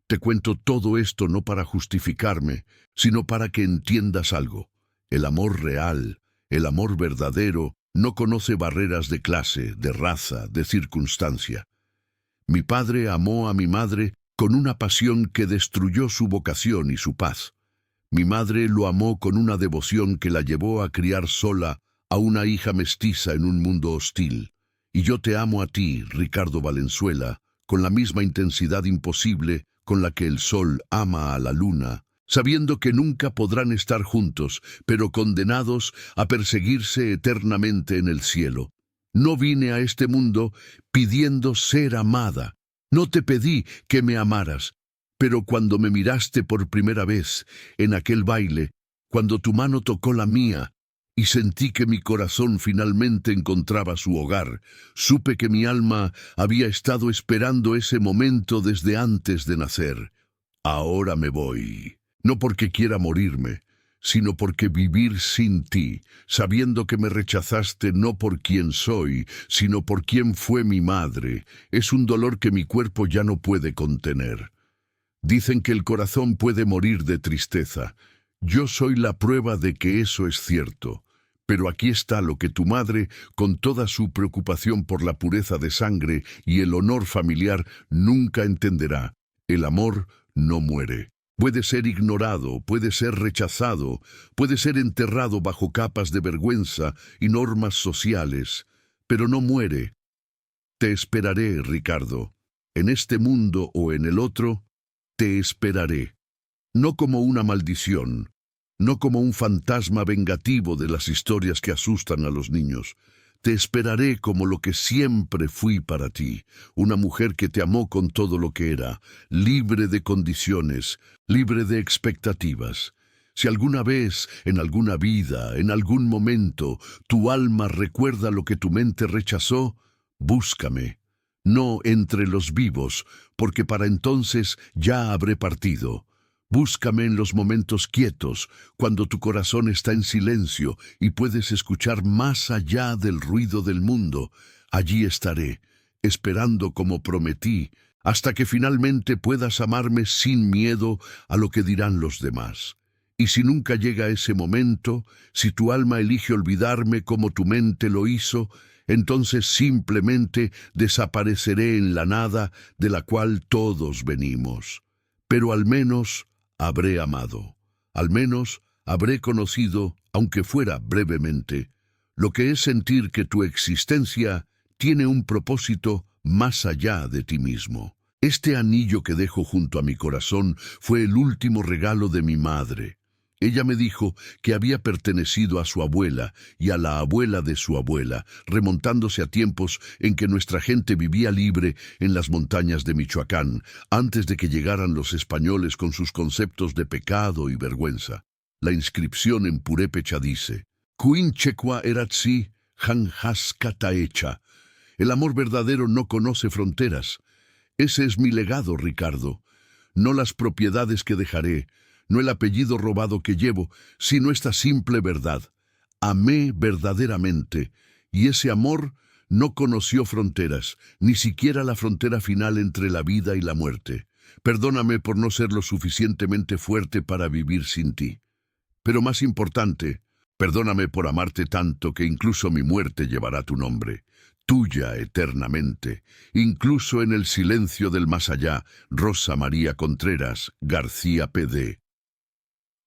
S1: Te cuento todo esto no para justificarme, sino para que entiendas algo. El amor real, el amor verdadero, no conoce barreras de clase, de raza, de circunstancia. Mi padre amó a mi madre con una pasión que destruyó su vocación y su paz. Mi madre lo amó con una devoción que la llevó a criar sola a una hija mestiza en un mundo hostil. Y yo te amo a ti, Ricardo Valenzuela, con la misma intensidad imposible con la que el sol ama a la luna, sabiendo que nunca podrán estar juntos, pero condenados a perseguirse eternamente en el cielo. No vine a este mundo pidiendo ser amada. No te pedí que me amaras, pero cuando me miraste por primera vez en aquel baile, cuando tu mano tocó la mía y sentí que mi corazón finalmente encontraba su hogar, supe que mi alma había estado esperando ese momento desde antes de nacer. Ahora me voy. No porque quiera morirme, sino porque vivir sin ti, sabiendo que me rechazaste no por quien soy, sino por quien fue mi madre, es un dolor que mi cuerpo ya no puede contener. Dicen que el corazón puede morir de tristeza. Yo soy la prueba de que eso es cierto. Pero aquí está lo que tu madre, con toda su preocupación por la pureza de sangre y el honor familiar, nunca entenderá. El amor no muere. Puede ser ignorado, puede ser rechazado, puede ser enterrado bajo capas de vergüenza y normas sociales, pero no muere. Te esperaré, Ricardo. En este mundo o en el otro, te esperaré. No como una maldición, no como un fantasma vengativo de las historias que asustan a los niños. Te esperaré como lo que siempre fui para ti, una mujer que te amó con todo lo que era, libre de condiciones, libre de expectativas. Si alguna vez, en alguna vida, en algún momento, tu alma recuerda lo que tu mente rechazó, búscame. No entre los vivos, porque para entonces ya habré partido. Búscame en los momentos quietos, cuando tu corazón está en silencio y puedes escuchar más allá del ruido del mundo. Allí estaré, esperando como prometí, hasta que finalmente puedas amarme sin miedo a lo que dirán los demás. Y si nunca llega ese momento, si tu alma elige olvidarme como tu mente lo hizo, entonces simplemente desapareceré en la nada de la cual todos venimos. Pero al menos habré amado, al menos habré conocido, aunque fuera brevemente, lo que es sentir que tu existencia tiene un propósito más allá de ti mismo. Este anillo que dejo junto a mi corazón fue el último regalo de mi madre. Ella me dijo que había pertenecido a su abuela y a la abuela de su abuela, remontándose a tiempos en que nuestra gente vivía libre en las montañas de Michoacán, antes de que llegaran los españoles con sus conceptos de pecado y vergüenza. La inscripción en purépecha dice: Cuinchecua eratzi janjascataecha. El amor verdadero no conoce fronteras. Ese es mi legado, Ricardo. No las propiedades que dejaré, no el apellido robado que llevo, sino esta simple verdad. Amé verdaderamente, y ese amor no conoció fronteras, ni siquiera la frontera final entre la vida y la muerte. Perdóname por no ser lo suficientemente fuerte para vivir sin ti. Pero más importante, perdóname por amarte tanto que incluso mi muerte llevará tu nombre. Tuya eternamente, incluso en el silencio del más allá, Rosa María Contreras, García P.D.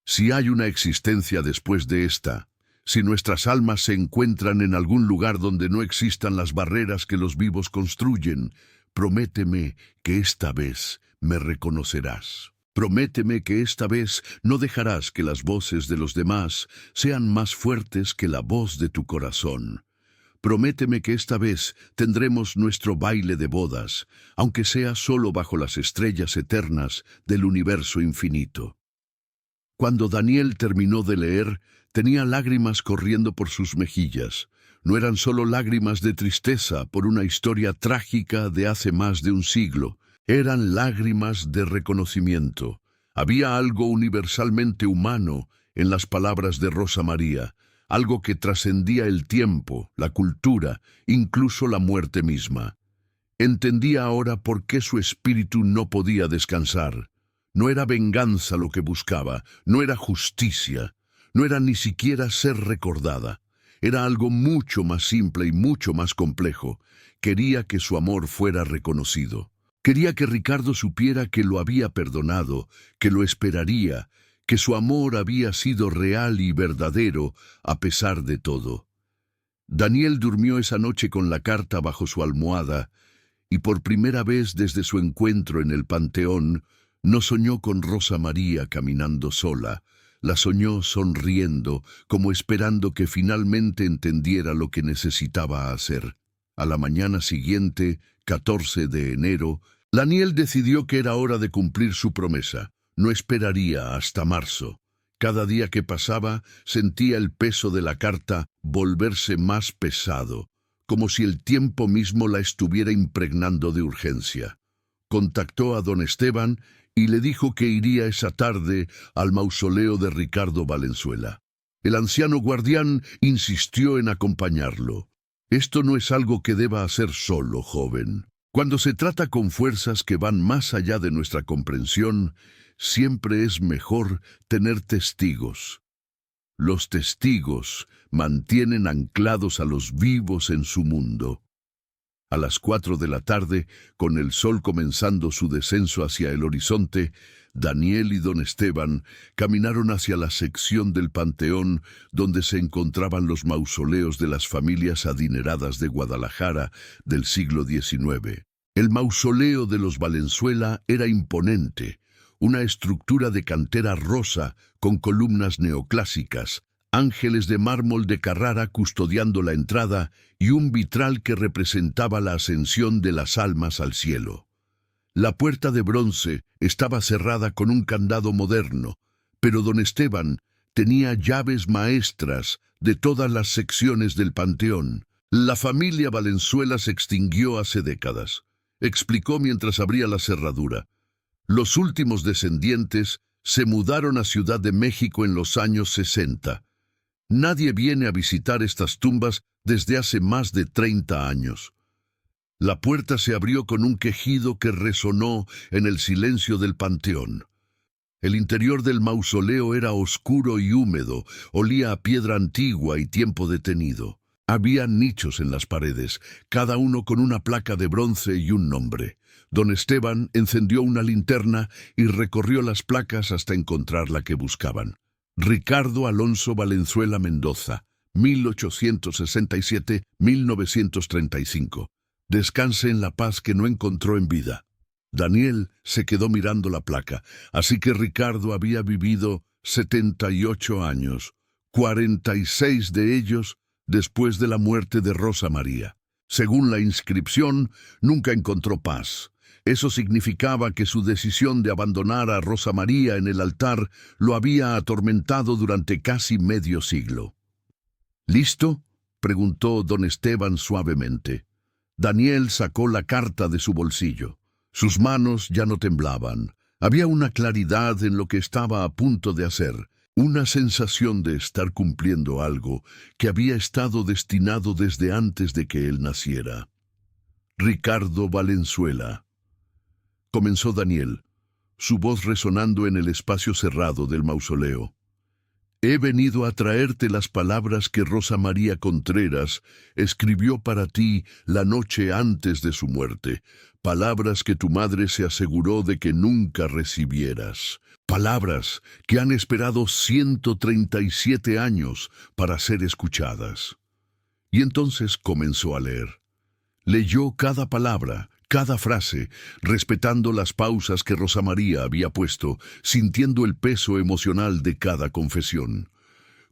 S1: Si hay una existencia después de esta, si nuestras almas se encuentran en algún lugar donde no existan las barreras que los vivos construyen, prométeme que esta vez me reconocerás. Prométeme que esta vez no dejarás que las voces de los demás sean más fuertes que la voz de tu corazón. Prométeme que esta vez tendremos nuestro baile de bodas, aunque sea solo bajo las estrellas eternas del universo infinito. Cuando Daniel terminó de leer, tenía lágrimas corriendo por sus mejillas. No eran solo lágrimas de tristeza por una historia trágica de hace más de un siglo. Eran lágrimas de reconocimiento. Había algo universalmente humano en las palabras de Rosa María, algo que trascendía el tiempo, la cultura, incluso la muerte misma. Entendía ahora por qué su espíritu no podía descansar. No era venganza lo que buscaba, no era justicia, no era ni siquiera ser recordada. Era algo mucho más simple y mucho más complejo. Quería que su amor fuera reconocido. Quería que Ricardo supiera que lo había perdonado, que lo esperaría, que su amor había sido real y verdadero a pesar de todo. Daniel durmió esa noche con la carta bajo su almohada y por primera vez desde su encuentro en el Panteón, no soñó con Rosa María caminando sola, la soñó sonriendo, como esperando que finalmente entendiera lo que necesitaba hacer. A la mañana siguiente, 14 de enero, Daniel decidió que era hora de cumplir su promesa. No esperaría hasta marzo. Cada día que pasaba, sentía el peso de la carta volverse más pesado, como si el tiempo mismo la estuviera impregnando de urgencia. Contactó a don Esteban y le dijo que iría esa tarde al mausoleo de Ricardo Valenzuela. El anciano guardián insistió en acompañarlo. Esto no es algo que deba hacer solo, joven. Cuando se trata con fuerzas que van más allá de nuestra comprensión, siempre es mejor tener testigos. Los testigos mantienen anclados a los vivos en su mundo. A las 4 de la tarde, con el sol comenzando su descenso hacia el horizonte, Daniel y don Esteban caminaron hacia la sección del panteón donde se encontraban los mausoleos de las familias adineradas de Guadalajara del siglo XIX. El mausoleo de los Valenzuela era imponente, una estructura de cantera rosa con columnas neoclásicas, ángeles de mármol de Carrara custodiando la entrada y un vitral que representaba la ascensión de las almas al cielo. La puerta de bronce estaba cerrada con un candado moderno, pero don Esteban tenía llaves maestras de todas las secciones del panteón. La familia Valenzuela se extinguió hace décadas, explicó mientras abría la cerradura. Los últimos descendientes se mudaron a Ciudad de México en los años 60. Nadie viene a visitar estas tumbas desde hace más de 30 años. La puerta se abrió con un quejido que resonó en el silencio del panteón. El interior del mausoleo era oscuro y húmedo, olía a piedra antigua y tiempo detenido. Había nichos en las paredes, cada uno con una placa de bronce y un nombre. Don Esteban encendió una linterna y recorrió las placas hasta encontrar la que buscaban. Ricardo Alonso Valenzuela Mendoza, 1867-1935. Descanse en la paz que no encontró en vida. Daniel se quedó mirando la placa, así que Ricardo había vivido 78 años, 46 de ellos después de la muerte de Rosa María. Según la inscripción, nunca encontró paz. Eso significaba que su decisión de abandonar a Rosa María en el altar lo había atormentado durante casi medio siglo. ¿Listo?, preguntó don Esteban suavemente. Daniel sacó la carta de su bolsillo. Sus manos ya no temblaban. Había una claridad en lo que estaba a punto de hacer, una sensación de estar cumpliendo algo que había estado destinado desde antes de que él naciera. Ricardo Valenzuela, comenzó Daniel, su voz resonando en el espacio cerrado del mausoleo. He venido a traerte las palabras que Rosa María Contreras escribió para ti la noche antes de su muerte, palabras que tu madre se aseguró de que nunca recibieras, palabras que han esperado 137 años para ser escuchadas. Y entonces comenzó a leer. Leyó cada palabra, cada frase, respetando las pausas que Rosa María había puesto, sintiendo el peso emocional de cada confesión.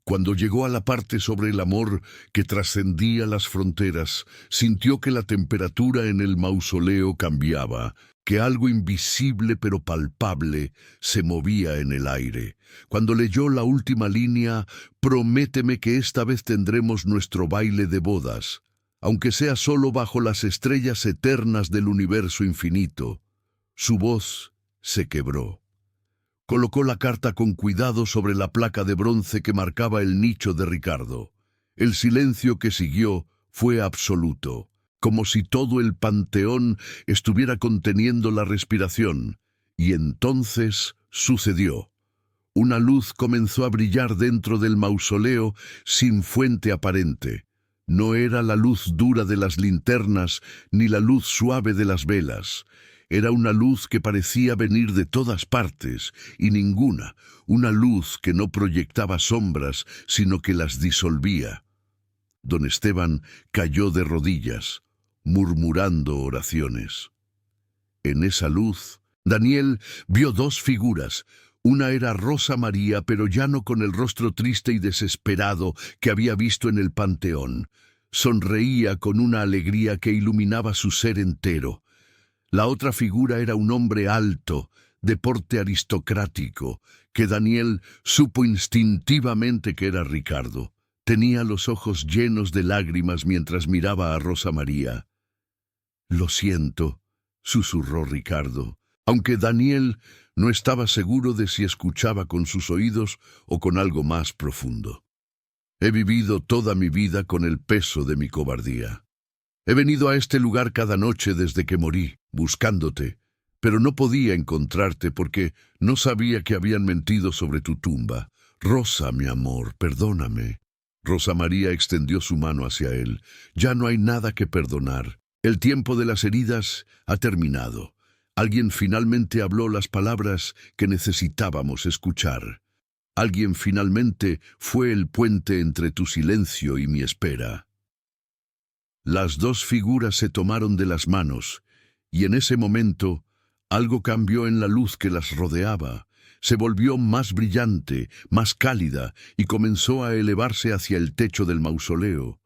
S1: Cuando llegó a la parte sobre el amor que trascendía las fronteras, sintió que la temperatura en el mausoleo cambiaba, que algo invisible pero palpable se movía en el aire. Cuando leyó la última línea, prométeme que esta vez tendremos nuestro baile de bodas, aunque sea solo bajo las estrellas eternas del universo infinito. Su voz se quebró. Colocó la carta con cuidado sobre la placa de bronce que marcaba el nicho de Ricardo. El silencio que siguió fue absoluto, como si todo el panteón estuviera conteniendo la respiración. Y entonces sucedió. Una luz comenzó a brillar dentro del mausoleo sin fuente aparente. No era la luz dura de las linternas ni la luz suave de las velas. Era una luz que parecía venir de todas partes y ninguna, una luz que no proyectaba sombras, sino que las disolvía. Don Esteban cayó de rodillas, murmurando oraciones. En esa luz, Daniel vio dos figuras. Una era Rosa María, pero ya no con el rostro triste y desesperado que había visto en el panteón. Sonreía con una alegría que iluminaba su ser entero. La otra figura era un hombre alto, de porte aristocrático, que Daniel supo instintivamente que era Ricardo. Tenía los ojos llenos de lágrimas mientras miraba a Rosa María. «Lo siento», susurró Ricardo, aunque Daniel no estaba seguro de si escuchaba con sus oídos o con algo más profundo. He vivido toda mi vida con el peso de mi cobardía. He venido a este lugar cada noche desde que morí, buscándote, pero no podía encontrarte porque no sabía que habían mentido sobre tu tumba. Rosa, mi amor, perdóname. Rosa María extendió su mano hacia él. Ya no hay nada que perdonar. El tiempo de las heridas ha terminado. Alguien finalmente habló las palabras que necesitábamos escuchar. Alguien finalmente fue el puente entre tu silencio y mi espera. Las dos figuras se tomaron de las manos, y en ese momento algo cambió en la luz que las rodeaba. Se volvió más brillante, más cálida, y comenzó a elevarse hacia el techo del mausoleo,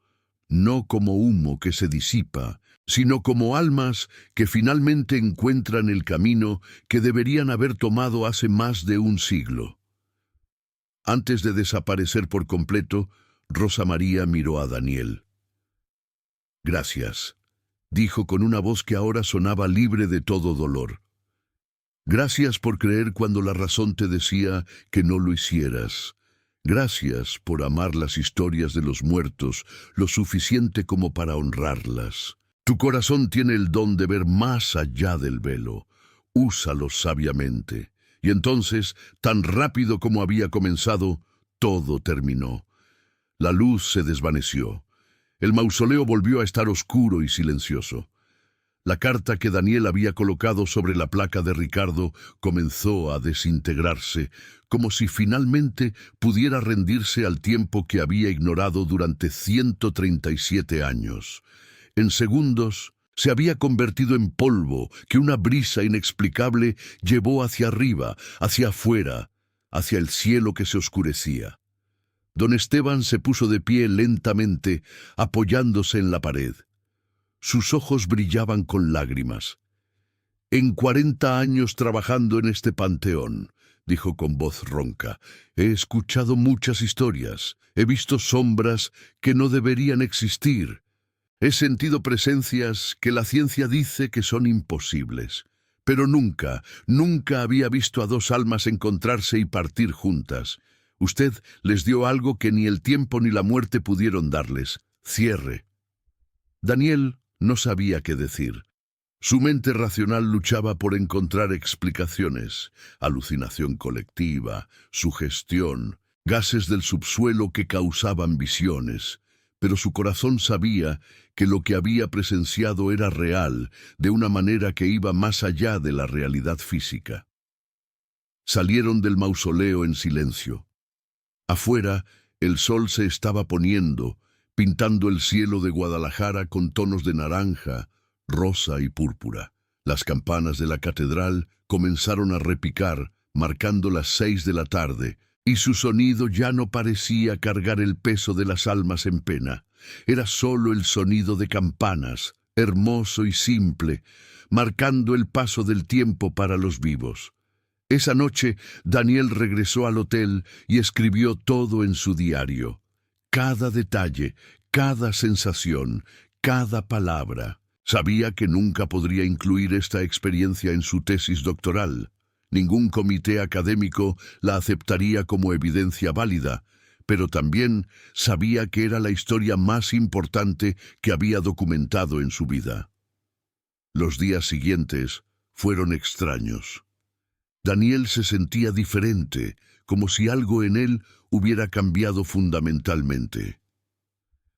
S1: no como humo que se disipa, sino como almas que finalmente encuentran el camino que deberían haber tomado hace más de un siglo. Antes de desaparecer por completo, Rosa María miró a Daniel. «Gracias», dijo con una voz que ahora sonaba libre de todo dolor. «Gracias por creer cuando la razón te decía que no lo hicieras. Gracias por amar las historias de los muertos lo suficiente como para honrarlas. Tu corazón tiene el don de ver más allá del velo. Úsalo sabiamente». Y entonces, tan rápido como había comenzado, todo terminó. La luz se desvaneció. El mausoleo volvió a estar oscuro y silencioso. La carta que Daniel había colocado sobre la placa de Ricardo comenzó a desintegrarse, como si finalmente pudiera rendirse al tiempo que había ignorado durante 137 años. En segundos, se había convertido en polvo que una brisa inexplicable llevó hacia arriba, hacia afuera, hacia el cielo que se oscurecía. Don Esteban se puso de pie lentamente, apoyándose en la pared. Sus ojos brillaban con lágrimas. «En 40 años trabajando en este panteón», dijo con voz ronca, «he escuchado muchas historias, he visto sombras que no deberían existir. He sentido presencias que la ciencia dice que son imposibles, pero nunca, nunca había visto a dos almas encontrarse y partir juntas. Usted les dio algo que ni el tiempo ni la muerte pudieron darles: cierre». Daniel no sabía qué decir. Su mente racional luchaba por encontrar explicaciones: alucinación colectiva, sugestión, gases del subsuelo que causaban visiones. Pero su corazón sabía que lo que había presenciado era real, de una manera que iba más allá de la realidad física. Salieron del mausoleo en silencio. Afuera, el sol se estaba poniendo, pintando el cielo de Guadalajara con tonos de naranja, rosa y púrpura. Las campanas de la catedral comenzaron a repicar, marcando las 6 de la tarde, y su sonido ya no parecía cargar el peso de las almas en pena. Era solo el sonido de campanas, hermoso y simple, marcando el paso del tiempo para los vivos. Esa noche, Daniel regresó al hotel y escribió todo en su diario. Cada detalle, cada sensación, cada palabra. Sabía que nunca podría incluir esta experiencia en su tesis doctoral. Ningún comité académico la aceptaría como evidencia válida, pero también sabía que era la historia más importante que había documentado en su vida. Los días siguientes fueron extraños. Daniel se sentía diferente, como si algo en él hubiera cambiado fundamentalmente.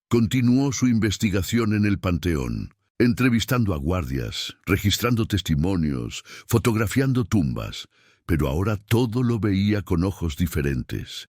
S1: Continuó su investigación en el panteón, entrevistando a guardias, registrando testimonios, fotografiando tumbas, pero ahora todo lo veía con ojos diferentes.